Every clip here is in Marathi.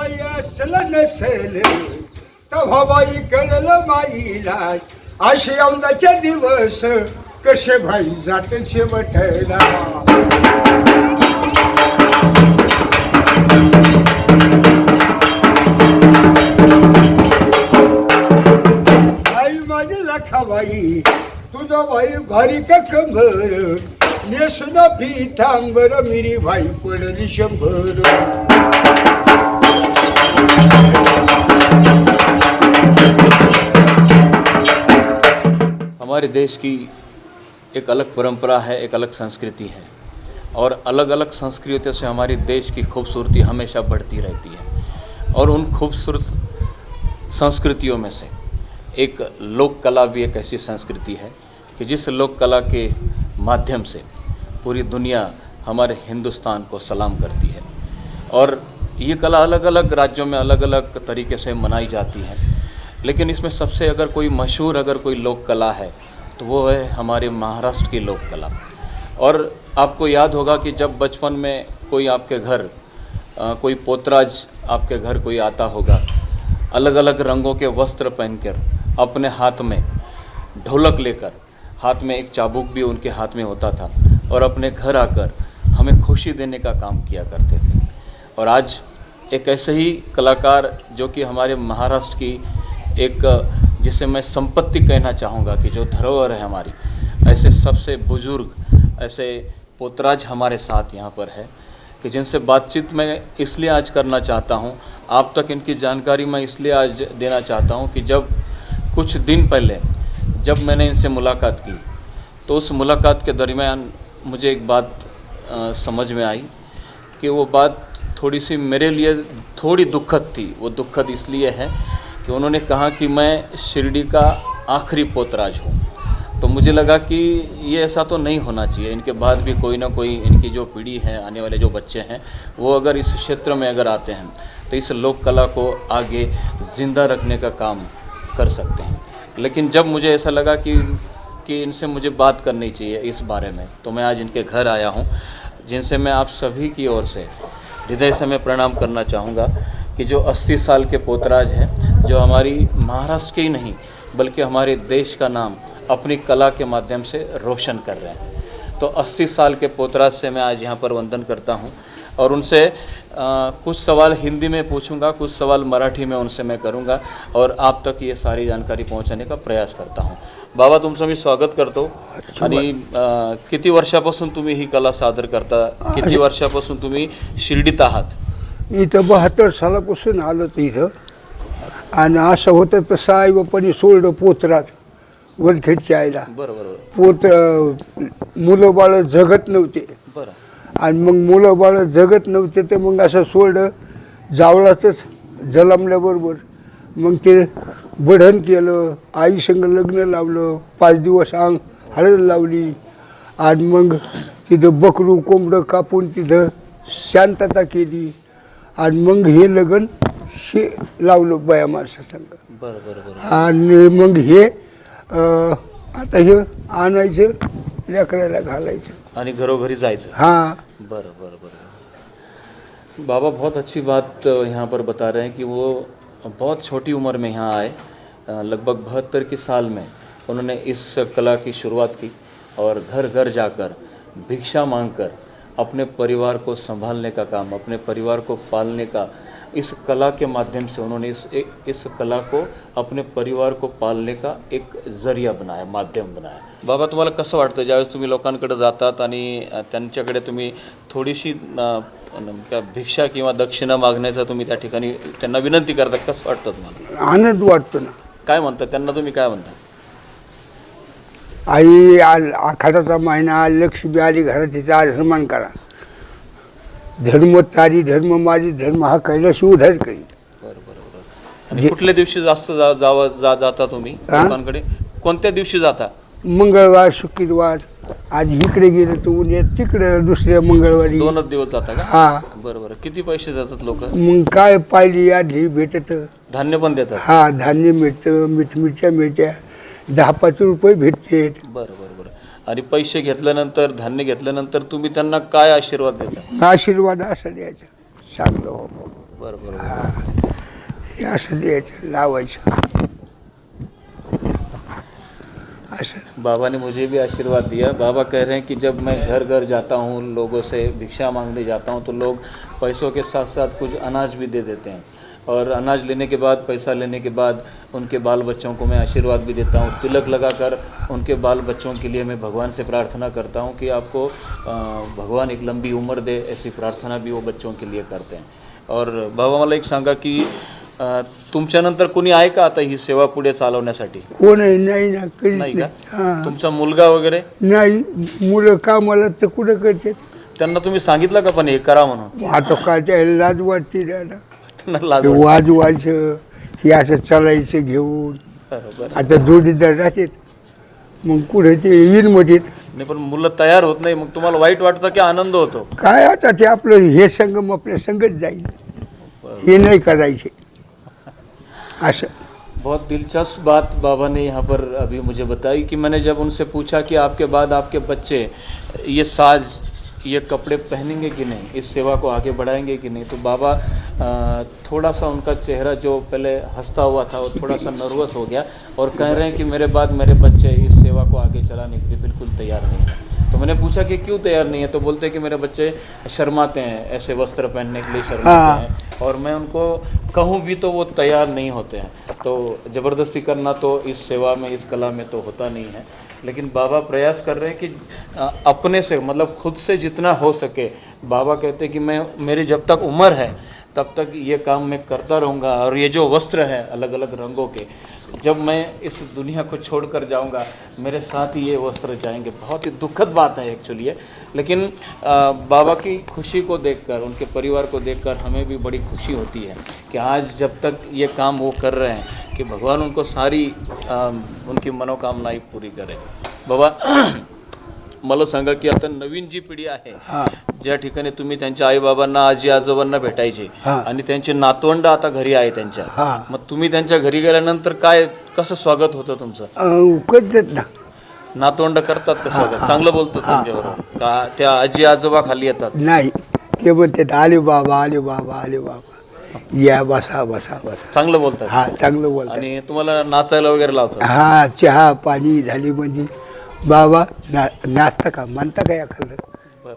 बाई असल नसेल तेव्हा बाई कळलं माईला असे औंदाचे दिवस कसे भाई जाते शेवटला आई माझी लखाबाई तुझा भाई भारी का कंबर नेसन पितांबर मिरी भाई पडली 100 हमारे देश की एक अलग परंपरा है, एक अलग संस्कृति है और अलग अलग संस्कृतियों से हमारी देश की खूबसूरती हमेशा बढ़ती रहती है। और उन खूबसूरत संस्कृतियों में से एक लोक कला भी एक ऐसी संस्कृति है कि जिस लोक कला के माध्यम से पूरी दुनिया हमारे हिंदुस्तान को सलाम करती है। और ये कला अलग अलग राज्यों में अलग अलग तरीके से मनाई जाती है, लेकिन इसमें सबसे अगर कोई मशहूर अगर कोई लोक कला है तो वो है हमारे महाराष्ट्र की लोक कला। और आपको याद होगा कि जब बचपन में कोई आपके घर कोई पोतराज आपके घर कोई आता होगा, अलग अलग रंगों के वस्त्र पहनकर अपने हाथ में ढोलक लेकर, हाथ में एक चाबुक भी उनके हाथ में होता था और अपने घर आकर हमें खुशी देने का काम किया करते थे। और आज एक ऐसे ही कलाकार जो कि हमारे महाराष्ट्र की एक जिसे मैं संपत्ति कहना चाहूँगा कि जो धरोहर है हमारी, ऐसे सबसे बुजुर्ग ऐसे पोतराज हमारे साथ यहाँ पर है कि जिनसे बातचीत मैं इसलिए आज करना चाहता हूँ, आप तक इनकी जानकारी मैं इसलिए आज देना चाहता हूँ कि जब कुछ दिन पहले जब मैंने इनसे मुलाकात की तो उस मुलाकात के दरमियान मुझे एक बात समझ में आई कि वो बात थोड़ी सी मेरे लिए थोड़ी दुखद थी। वो दुखद इसलिए है कि उन्होंने कहा कि मैं शिरडी का आखिरी पोतराज हूँ। तो मुझे लगा कि ये ऐसा तो नहीं होना चाहिए, इनके बाद भी कोई ना कोई इनकी जो पीढ़ी है, आने वाले जो बच्चे हैं, वो अगर इस क्षेत्र में अगर आते हैं तो इस लोक कला को आगे ज़िंदा रखने का काम कर सकते हैं। लेकिन जब मुझे ऐसा लगा कि इनसे मुझे बात करनी चाहिए इस बारे में, तो मैं आज इनके घर आया हूँ, जिनसे मैं आप सभी की ओर से हृदय से मैं प्रणाम करना चाहूँगा कि जो 80 साल के पोतराज हैं, जो हमारी महाराष्ट्र के ही नहीं बल्कि हमारे देश का नाम अपनी कला के माध्यम से रोशन कर रहे हैं। तो 80 साल के पोतराज से मैं आज यहाँ पर वंदन करता हूँ और उनसे कुछ सवाल हिंदी में पूछूंगा, कुछ सवाल मराठी में उनसे मैं करूँगा और आप तक ये सारी जानकारी पहुँचाने का प्रयास करता हूँ। बाबा, तुमचं मी स्वागत करतो। आणि किती वर्षापासून तुम्ही ही कला सादर करता? किती वर्षापासून तुम्ही शिर्डीत आहात? इथं 72 सालापासून आलो इथं आणि असं होतं तसं आई बापाने सोडलं पोतराज वरखेडच्या आईला. पोत मुलं बाळ जगत नव्हते आणि मग मुलं बाळ जगत नव्हते तर मग असं सोडलं जावळातच जलमल्याबरोबर मग ते बढण केलं, आई संग लग्न लावलं, 5 दिवस हळद लावली आणि मग तिथं बकरू कोंबडं कापून तिथं शांतता केली आणि मग हे लग्न लावलं बाया माणसासंग. आणि मग हे आता हे आणायचं लेकराला घालायचं आणि घरोघरी जायचं. हाँ बरं। बाबा बहुत अच्छी बात यहाँ पर बता रहे हैं कि वो बहुत छोटी उम्र में यहाँ आए, लगभग 72 की साल में उन्होंने इस कला की शुरुआत की और घर घर जाकर भिक्षा मांगकर अपने परिवार को संभालने का काम, अपने परिवार को पालने का, इस कला के माध्यम से उन्होंने इस कला को अपने परिवार को पालने का एक जरिया बनाया, माध्यम बनाया. बाबा, तुम्हाला कसं वाटतं ज्यावेळेस तुम्ही लोकांकडे जातात आणि त्यांच्याकडे तुम्ही थोडीशी क्या भिक्षा किंवा दक्षिणा मागण्याचा तुम्ही त्या ठिकाणी त्यांना विनंती करता, कसं वाटतं तुम्हाला? आनंद वाटतो ना. काय म्हणता त्यांना, तुम्ही काय म्हणता? आई आखाडाचा महिना, लक्ष्मी आली घरात, तिचा सन्मान करा. धर्म तारी धर्म मारी, धर्म हा कैलाशी उधार करी. बरोबर. आणि कुठल्या दिवशी जास्त जाता तुम्ही लोकांकडे? कोणत्या दिवशी जाता? मंगळवार, शुक्रवार. आज इकडे गेलं तर उद्या तिकडे दुसऱ्या मंगळवारी. 2 दिवस जाता का? हा. बरोबर. किती पैसे जातात लोक? मग काय पाहिली आधी भेटत. धान्य पण देतात? हा, धान्य मिळतं, मिरच्या मिळत्या, 10-5 रुपये भेटते. बरोबर. आणि पैसे घेतल्यानंतर, धान्य घेतल्यानंतर तुम्ही त्यांना काय आशीर्वाद देता? आशीर्वाद असा द्यायचा, चांगलं हो. बरोबर हे असं द्यायचं लावायचं असं. बाबा ने मुझे भी आशीर्वाद दिया। बाबा कह रहे हैं कि जब मैं घर घर जाता हूँ, लोगों से भिक्षा मांगने जाता हूँ, तो लोग पैसों के साथ साथ कुछ अनाज भी दे देते हैं, और अनाज लेने के बाद, पैसा लेने के बाद उनके बाल बच्चों को मैं आशीर्वाद भी देता हूँ। तिलक लगाकर उनके बाल बच्चों के लिए मैं भगवान से प्रार्थना करता हूँ कि आपको भगवान एक लंबी उम्र दे, ऐसी प्रार्थना भी वो बच्चों के लिए करते हैं। और बाबा मला एक सांगा की तुमच्यानंतर कोणी आहे का आता ही सेवा पुढे चालवण्यासाठी? कोणही नाही ना, कधीच नाही का? नाही. हां. तुमचा मुलगा वगैरे? नाही, मुलं कामाला तर कुठं करतात. त्यांना तुम्ही सांगितलं का पण हे करा म्हणून? आता काय त्याला लाज वाटते दादा. त्यांना लाज ते वाटते. वाजवायचं हे असं चालायचं घेऊन. बरोबर. आता जोडीदार राहतात मग कुठे ते येईल मध्ये. नाही पण मुलं तयार होत नाही, मग तुम्हाला वाईट वाटतं की आनंद होतो? काय आता ते आपलं हे संगम आपल्या संगत जाईल, हे नाही करायचे असं. बहुत दिलचस्प बात बाबा ने यहाँ पर अभी मुझे बताई कि मैंने जब उनसे पूछा कि आपके बाद आपके बच्चे ये साज, ये कपड़े पहनेंगे कि नहीं, इस सेवा को आगे बढ़ाएंगे कि नहीं, तो बाबा थोड़ा सा उनका चेहरा जो पहले हंसता हुआ था वो थोड़ा सा नर्वस हो गया, और कह रहे हैं कि मेरे बाद मेरे बच्चे इस सेवा को आगे चलाने के लिए बिल्कुल तैयार नहीं हैं। तो मैंने पूछा कि क्यों तैयार नहीं है, तो बोलते हैं कि मेरे बच्चे शर्माते हैं, ऐसे वस्त्र पहनने के लिए शर्माते हैं, और मैं उनको कहूँ भी तो वो तैयार नहीं होते हैं। तो ज़बरदस्ती करना तो इस सेवा में, इस कला में तो होता नहीं है, लेकिन बाबा प्रयास कर रहे हैं कि अपने से, मतलब खुद से जितना हो सके। बाबा कहते हैं कि मैं, मेरी जब तक उम्र है तब तक ये काम मैं करता रहूँगा, और ये जो वस्त्र हैं अलग अलग रंगों के, जब मैं इस दुनिया को छोड़कर जाऊंगा मेरे साथ ही ये वस्त्र जाएंगे। बहुत ही दुखद बात है एक्चुअली है, लेकिन बाबा की खुशी को देखकर, उनके परिवार को देखकर हमें भी बड़ी खुशी होती है कि आज जब तक ये काम वो कर रहे हैं कि भगवान उनको सारी उनकी मनोकामनाएं पूरी करे। बाबा मला सांगा की आता नवीन जी पिढी आहे, ज्या ठिकाणी तुम्ही त्यांच्या आईबाबांना, आजी आजोबांना भेटायचे, आणि त्यांचे नातवंड आता घरी आहे त्यांच्या, मग तुम्ही त्यांच्या घरी गेल्यानंतर काय, कसं स्वागत होतं तुमचं? करतात ना, नातवंड करतात का स्वागत? चांगलं बोलतात तुमच्याबरोबर का? त्या आजी आजोबा खाली येतात? नाही, ते म्हणतात आले बाबा, आले बाबा, आले बाबा, या बसा बसा बसा. चांगलं बोलतात? हा, चांगलं बोलतात. आणि तुम्हाला नाचायला वगैरे लावतात? हा, चहा पाणी झाली म्हणजे बाबा नाश्ता का म्हणता का एखादं,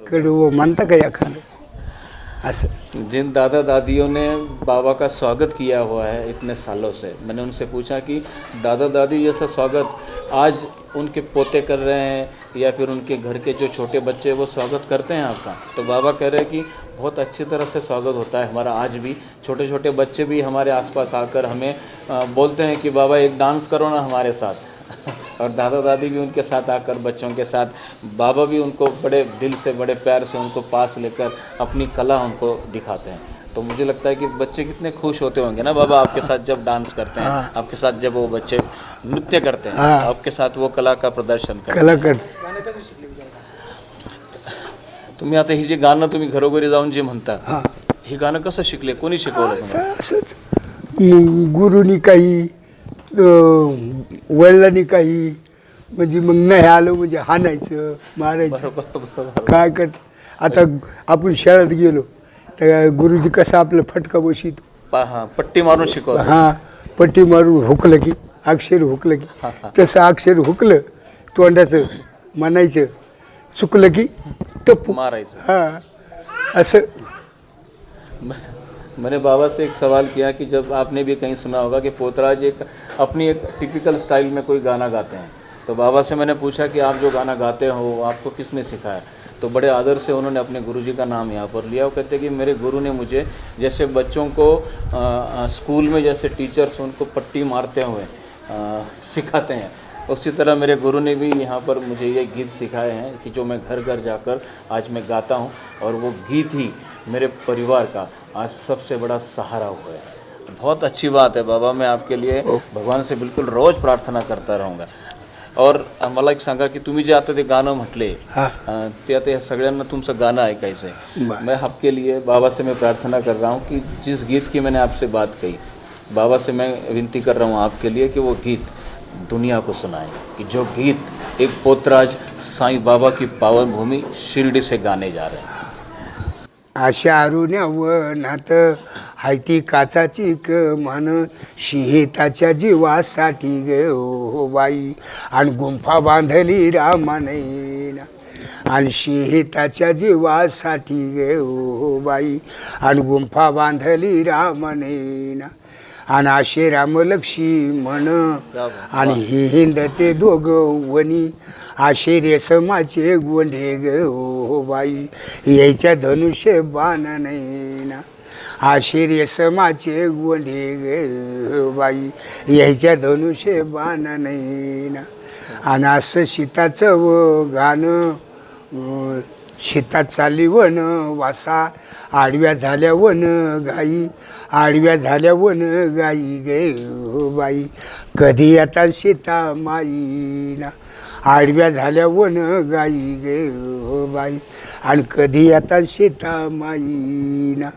कडू म्हणता का एखादं असं. जिन दादा दादियों ने बाबा का स्वागत किया हुआ है इतने सालों से, मैंने उनसे पूछा कि दादा दादी जैसा स्वागत आज उनके पोते कर रहे हैं, या फिर उनके घर के जो छोटे बच्चे वो स्वागत करते हैं आपका? तो बाबा कह रहे हैं कि बहुत अच्छी तरह से स्वागत होता है हमारा। आज भी छोटे छोटे बच्चे भी हमारे आसपास आकर हमें बोलते हैं कि बाबा एक डांस करो ना हमारे साथ, और दादा दादी भी उनके साथ आकर बच्चों के साथ, बाबा भी उनको बड़े दिल से, बड़े प्यार से उनको पास लेकर अपनी कला उनको दिखाते हैं। तो मुझे लगता है कि बच्चे कितने खुश होते होंगे ना बाबा आपके साथ जब डांस करते हैं, आपके साथ जब वो बच्चे नृत्य करते हैं, आपके साथ वो कला का प्रदर्शन करते हैं। कला कर. तुम्ही आता ही जे गाणं तुम्ही घरोघरी जाऊन जे म्हणता, हे गाणं कसं शिकले, कोणी शिकवलं तुम्हाला? असंच गुरुनी काही, वडिलांनी काही, म्हणजे मग नाही आलं म्हणजे हाणायचं, मारायचं, काय कर. आता आपण शाळेत गेलो तर गुरुजी कसा आपलं फटका बसितो, पट्टी मारून शिकवतो. हां, पट्टी मारून हुकलं की, अक्षर हुकलं की, तसं अक्षर हुकलं तोंडाचं म्हणायचं, चुकलं की टप्पू मारायचं. हां असं. मैंने बाबा से एक सवाल किया कि जब आपने भी कहीं सुना होगा कि पोतराज एक अपनी एक टिपिकल स्टाइल में कोई गाना गाते हैं, तो बाबा से मैंने पूछा कि आप जो गाना गाते हो आपको किसने सिखाया? तो बड़े आदर से उन्होंने अपने गुरुजी का नाम यहाँ पर लिया। वो कहते हैं कि मेरे गुरु ने मुझे, जैसे बच्चों को स्कूल में जैसे टीचर्स उनको पट्टी मारते हुए सिखाते हैं, उसी तरह मेरे गुरु ने भी यहाँ पर मुझे ये गीत सिखाए हैं कि जो मैं घर घर जाकर आज मैं गाता हूँ, और वो गीत ही मेरे परिवार का आज सबसे बड़ा सहारा हुआ है। बहुत अच्छी बात है बाबा, मैं आपके लिए भगवान से बिल्कुल रोज प्रार्थना करता रहूँगा। और मला एक सांगा की तुम्ही जे आता ते गाणं म्हटले, ते आता या सगळ्यांना तुमचं गाणं ऐकायचं आहे। मैं आपके लिए बाबा से मैं प्रार्थना कर रहा हूँ कि जिस गीत की मैंने आपसे बात कही, बाबा से मैं विनती कर रहा हूँ आपके लिए कि वो गीत दुनिया को सुनाएं, कि जो गीत एक पोतराज साईं बाबा की पावन भूमि शिरडी से गाने जा रहे हैं। आशा अरुण्या वनात हाय ती काचाची कमान शिहिताच्या जीवासाठी गे हो बाई आणि गुंफा बांधली रामाने आणि शिहिताच्या जीवासाठी गे हो बाई आणि गुंफा बांधली रामाने आणि असे रामलक्ष्मण आणि ही हिंदते दोघं वनी असे रेशमाचे गोंडे गे हो बाई यायच्या धनुष्य बाण ना असे रेशमाचे गोंडे गे बाई यायच्या धनुष्य बाण ना आणि असं सीताचं व गाणं शेतात चाली वन वासा आडव्या झाल्या वन गाई आडव्या झाल्या वन गाई गे हो बाई कधी आता सीता माईना आडव्या झाल्या वन गाई गे हो बाई आणि कधी आता सीता माईना।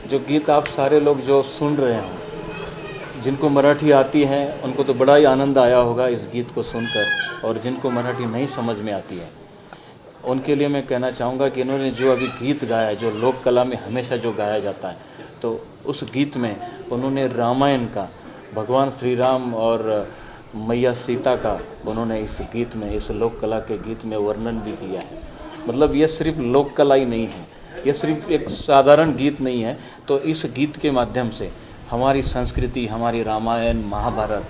जो गीत आप सारे लोग जो सुन रहे हैं, जिनको मराठी आती है उनको तो बड़ा ही आनंद आया होगा इस गीत को सुनकर, और जिनको मराठी नहीं समझ में आती है उनके लिए मैं कहना चाहूँगा कि इन्होंने जो अभी गीत गाया, जो लोक कला में हमेशा जो गाया जाता है, तो उस गीत में उन्होंने रामायण का, भगवान श्री राम और मैया सीता का उन्होंने इस गीत में, इस लोक कला के गीत में वर्णन भी किया है। मतलब ये सिर्फ लोक कला ही नहीं है, ये सिर्फ एक साधारण गीत नहीं है। तो इस गीत के माध्यम से हमारी संस्कृति, हमारी रामायण महाभारत,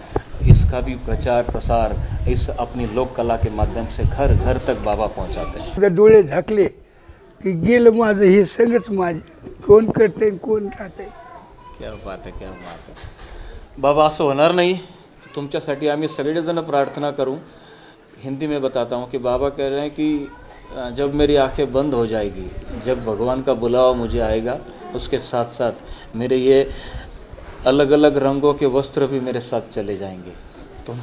इसका भी प्रचार प्रसार इस अपनी लोक कला के माध्यम से घर घर तक बाबा पहुंचाते हैं। एकदा डोळे झाकले की गेलं माझं हे सगळंच माझे, कोण करते कोण राहते। क्या बात है, क्या बात है बाबा, असं होणार नाही। तुमच्यासाठी आम्ही सगळेजण प्रार्थना करूं। हिंदी में बताता हूँ कि बाबा कह रहे हैं कि जब मेरी आंखें बंद हो जाएगी, जब भगवान का बुलावा मुझे आएगा, उसके साथ साथ मेरे ये अलग अलग रंगों के वस्त्र भी मेरे साथ चले जाएंगे। तो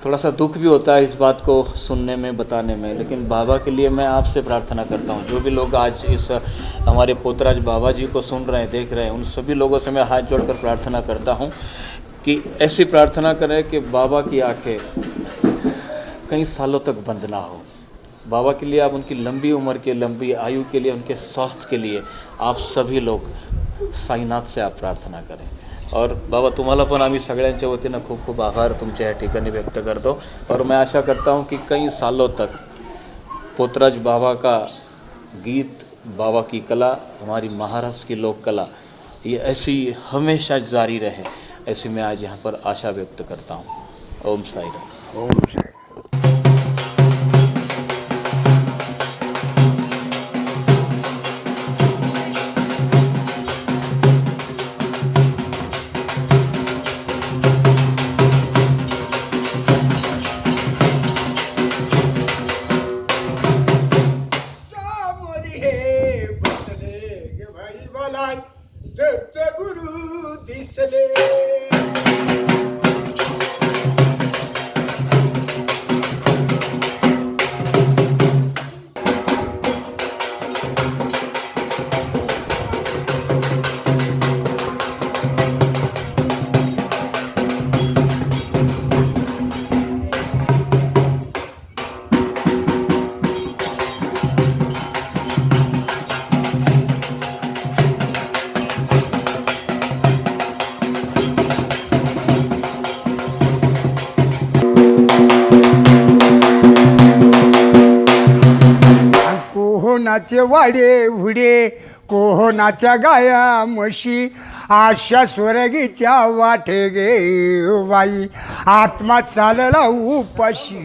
थोड़ा सा दुख भी होता है इस बात को सुनने में, बताने में, लेकिन बाबा के लिए मैं आपसे प्रार्थना करता हूँ। जो भी लोग आज इस हमारे पोतराज बाबा जी को सुन रहे हैं, देख रहे हैं, उन सभी लोगों से मैं हाथ जोड़कर प्रार्थना करता हूँ कि ऐसी प्रार्थना करें कि बाबा की आंखें कई सालों तक बंद ना हो। बाबा के लिए आप उनकी लंबी उम्र के, लंबी आयु के लिए, उनके स्वास्थ्य के लिए आप सभी लोग साईनाथ से आप प्रार्थना करें। और बाबा तुम्हाला पण आम्ही सगळ्यांच्या वतीनं खूप खूप आभार तुमच्या या ठिकाणी व्यक्त करतो। और मैं आशा करता हूँ कि कई सालों तक पोतराज बाबा का गीत, बाबा की कला, हमारी महाराष्ट्र की लोक कला, ये ऐसी हमेशा जारी रहे, ऐसी मैं आज यहाँ पर आशा व्यक्त करता हूँ। ओम साई राम। ओम साई। सामोरी हे बसले गे भाई मला दत्त गुरु दिसले। कोहोनाचे वाडे उडे, कोहोनाच्या गाया म्हशी, आशा स्वर्गीच्या वाटे गे बाई, आत्मा चालला उपाशी